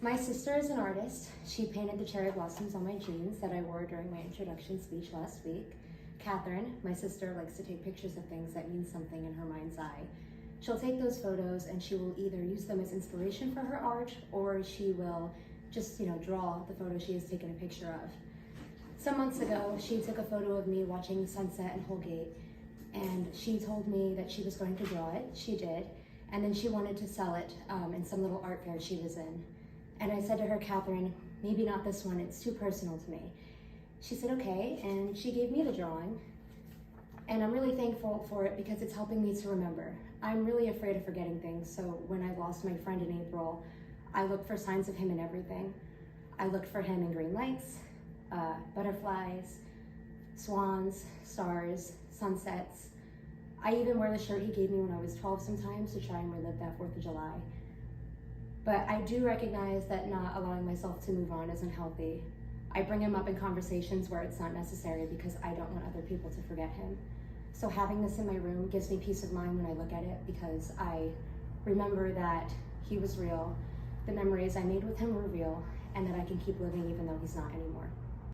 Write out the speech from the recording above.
My sister is an artist. She painted the cherry blossoms on my jeans that I wore during my introduction speech last week. Catherine, my sister, likes to take pictures of things that mean something in her mind's eye. She'll take those photos and she will either use them as inspiration for her art or she will just, draw the photo she has taken a picture of. Some months ago, she took a photo of me watching the sunset in Holgate, and she told me that she was going to draw it. She did, and then she wanted to sell it in some little art fair she was in. And I said to her, Catherine, maybe not this one, it's too personal to me. She said, okay, and she gave me the drawing. And I'm really thankful for it because it's helping me to remember. I'm really afraid of forgetting things, so when I lost my friend in April, I looked for signs of him in everything. I looked for him in green lights, butterflies, swans, stars, sunsets. I even wear the shirt he gave me when I was 12 sometimes to try and relive that 4th of July. But I do recognize that not allowing myself to move on isn't healthy. I bring him up in conversations where it's not necessary because I don't want other people to forget him. So having this in my room gives me peace of mind when I look at it because I remember that he was real, the memories I made with him were real, and that I can keep living even though he's not anymore.